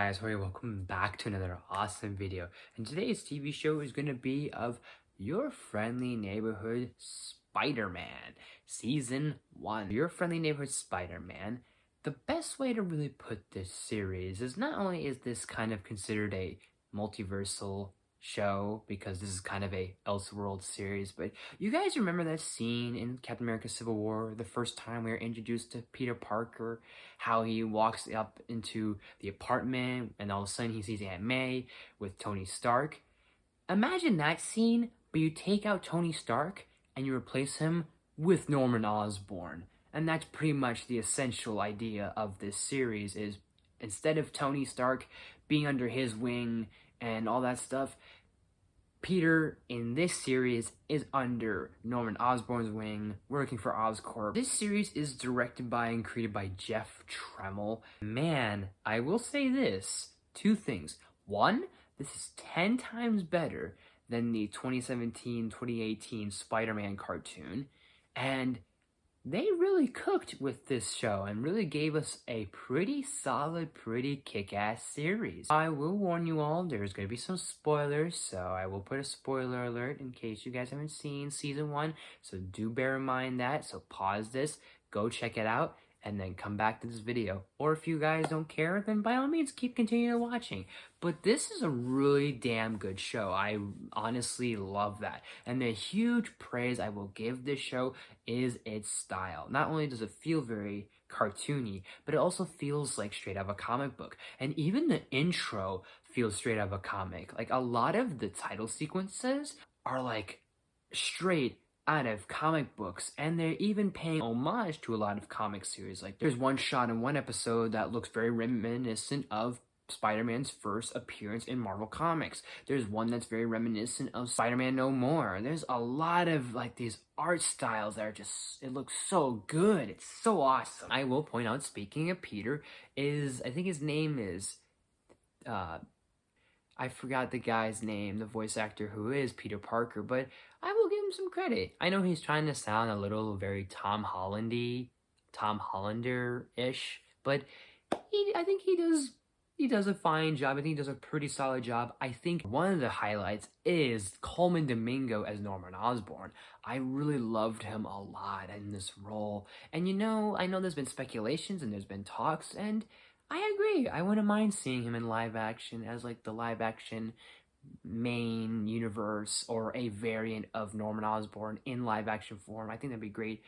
guys, welcome back to another awesome video. And today's TV show is going to be of your friendly neighborhood Spider-Man, Season 1. Your friendly neighborhood Spider-Man. The best way to really put this series is not only is this kind of considered a multiversal show because this is kind of a Elseworld series, but you guys remember that scene in Captain America Civil War, the first time we were introduced to Peter Parker, how he walks up into the apartment and all of a sudden he sees Aunt May with Tony Stark? Imagine that scene, but you take out Tony Stark and you replace him with Norman Osborn. And that's pretty much the essential idea of this series is instead of Tony Stark being under his wing and all that stuff, Peter in this series is under Norman Osborn's wing, working for Oscorp. This series is directed by and created by Jeff Tremel. Man, I will say this, two things. One, this is 10 times better than the 2017-2018 Spider-Man cartoon, and they really cooked with this show and really gave us a pretty solid, pretty kick-ass series. I will warn you all, there's going to be some spoilers, so I will put a spoiler alert in case you guys haven't seen Season 1, so do bear in mind that, so pause this, go check it out, and then come back to this video. Or if you guys don't care, then by all means keep continuing watching. But this is a really damn good show. I honestly love that. And the huge praise I will give this show is its style. Not only does it feel very cartoony, but it also feels like straight out of a comic book. And even the intro feels straight out of a comic. Like a lot of the title sequences are like straight out of comic books, and they're even paying homage to a lot of comic series. Like there's one shot in one episode that looks very reminiscent of Spider-Man's first appearance in Marvel Comics. There's one that's very reminiscent of Spider-Man No More. There's a lot of like these art styles that are just, it looks so good. It's so awesome. I will point out, speaking of Peter, I think his name is, I forgot the guy's name, the voice actor who is Peter Parker, but I will give him some credit. I know he's trying to sound a little very Tom Hollander-ish, but I think he does a fine job. I think he does a pretty solid job. I think one of the highlights is Coleman Domingo as Norman Osborn. I really loved him a lot in this role. And you know, I know there's been speculations and there's been talks, and I agree. I wouldn't mind seeing him in live action as like the live action main universe or a variant of Norman Osborn in live action form. I think that'd be great.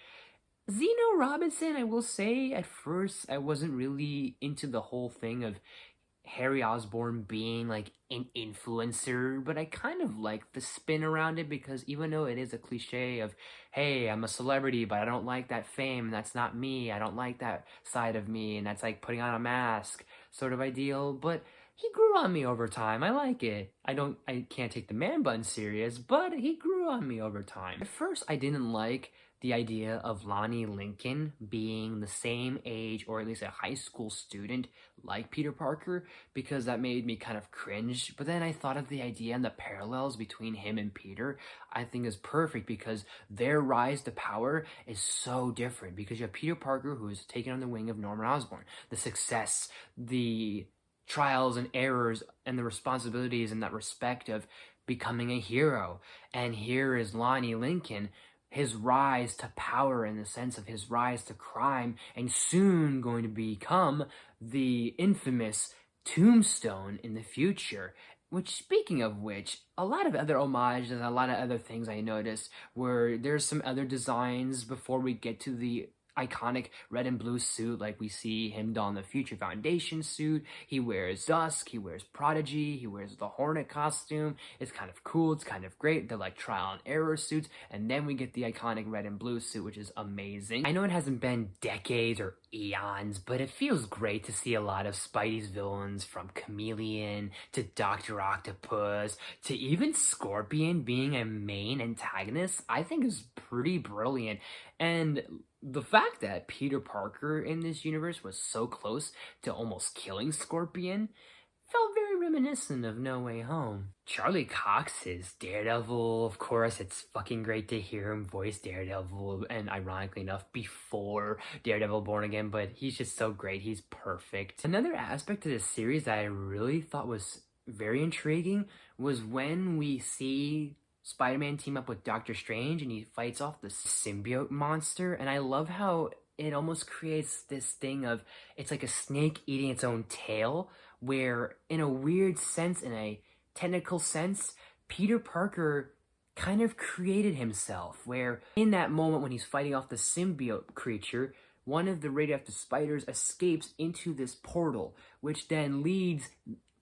Zeno Robinson, I will say, at first I wasn't really into the whole thing of Harry Osborn being like an influencer, but I kind of like the spin around it because even though it is a cliche of, hey, I'm a celebrity, but I don't like that fame, and that's not me, I don't like that side of me, and that's like putting on a mask sort of ideal, but he grew on me over time. I like it. I can't take the man bun serious, but he grew on me over time. At first, I didn't like the idea of Lonnie Lincoln being the same age, or at least a high school student like Peter Parker, because that made me kind of cringe. But then I thought of the idea and the parallels between him and Peter, I think is perfect because their rise to power is so different. Because you have Peter Parker, who is taken on the wing of Norman Osborn. The success, the trials and errors, and the responsibilities in that respect of becoming a hero. And here is Lonnie Lincoln, his rise to power in the sense of his rise to crime, and soon going to become the infamous Tombstone in the future. Which, speaking of which, a lot of other homages and a lot of other things I noticed where there's some other designs before we get to the iconic red and blue suit, like we see him don the Future Foundation suit. He wears Dusk, he wears Prodigy, he wears the Hornet costume. It's kind of cool, it's kind of great. They're like trial and error suits, and then we get the iconic red and blue suit, which is amazing. I know it hasn't been decades or eons, but it feels great to see a lot of Spidey's villains, from Chameleon to Dr. Octopus to even Scorpion being a main antagonist, I think is pretty brilliant. And the fact that Peter Parker in this universe was so close to almost killing Scorpion felt very reminiscent of No Way Home. Charlie Cox is Daredevil, of course. It's fucking great to hear him voice Daredevil, and ironically enough, before Daredevil Born Again, but he's just so great. He's perfect. Another aspect of this series that I really thought was very intriguing was when we see Spider-Man team up with Doctor Strange and he fights off the symbiote monster, and I love how it almost creates this thing of it's like a snake eating its own tail, where in a weird sense, in a technical sense, Peter Parker kind of created himself, where in that moment when he's fighting off the symbiote creature, one of the radioactive spiders escapes into this portal, which then leads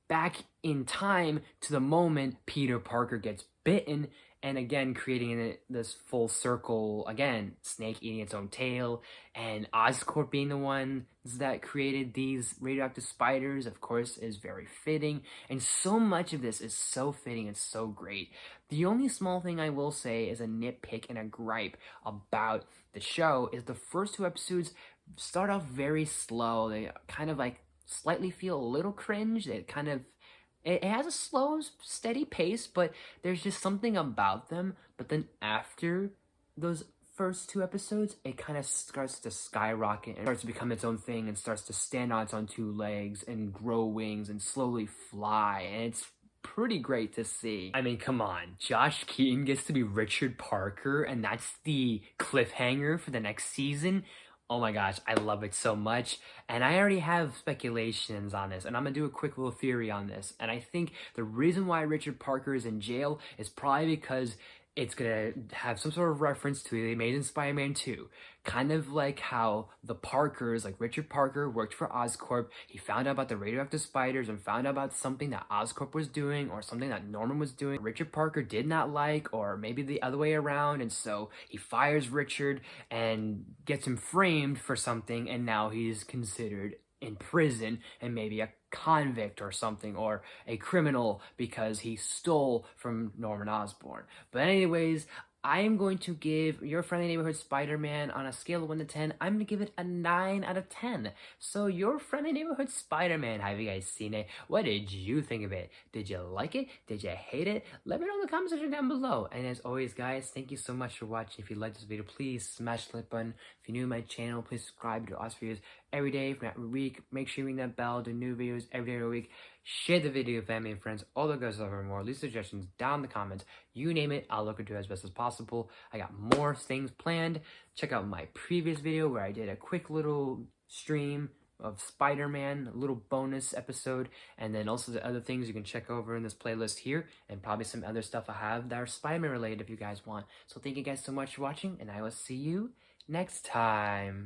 back in time to the moment Peter Parker gets bitten, and again creating this full circle, again snake eating its own tail, and Oscorp being the ones that created these radioactive spiders, of course, is very fitting, and so much of this is so fitting and so great. The only small thing I will say is a nitpick and a gripe about the show is the first 2 episodes start off very slow. They kind of like slightly feel a little cringe. It has a slow, steady pace, but there's just something about them. But then after those first 2 episodes, it kind of starts to skyrocket and starts to become its own thing and starts to stand on its own 2 legs and grow wings and slowly fly. And it's pretty great to see. I mean, come on. Josh Keaton gets to be Richard Parker, and that's the cliffhanger for the next season. Oh my gosh, I love it so much. And I already have speculations on this, and I'm gonna do a quick little theory on this. And I think the reason why Richard Parker is in jail is probably because it's gonna have some sort of reference to the Amazing Spider-Man 2. Kind of like how the Parkers, like Richard Parker, worked for Oscorp. He found out about the radioactive spiders and found out about something that Oscorp was doing or something that Norman was doing. Richard Parker did not like, or maybe the other way around, and so he fires Richard and gets him framed for something, and now he's considered in prison and maybe a convict or something, or a criminal because he stole from Norman Osborn. But anyways, I am going to give Your Friendly Neighborhood Spider-Man, on a scale of 1 to 10, I'm going to give it a 9 out of 10. So Your Friendly Neighborhood Spider-Man, have you guys seen it? What did you think of it? Did you like it? Did you hate it? Let me know in the comment section down below. And as always, guys, thank you so much for watching. If you liked this video, please smash the like button. If you're new to my channel, please subscribe to awesome videos every day, from every week. Make sure you ring that bell, do new videos every day of the week. Share the video with family and friends, all the good stuff and more. Leave suggestions down in the comments. You name it, I'll look into it as best as possible. I got more things planned. Check out my previous video where I did a quick little stream of Spider-Man, a little bonus episode, and then also the other things you can check over in this playlist here, and probably some other stuff I have that are Spider-Man related if you guys want. So thank you guys so much for watching, and I will see you next time.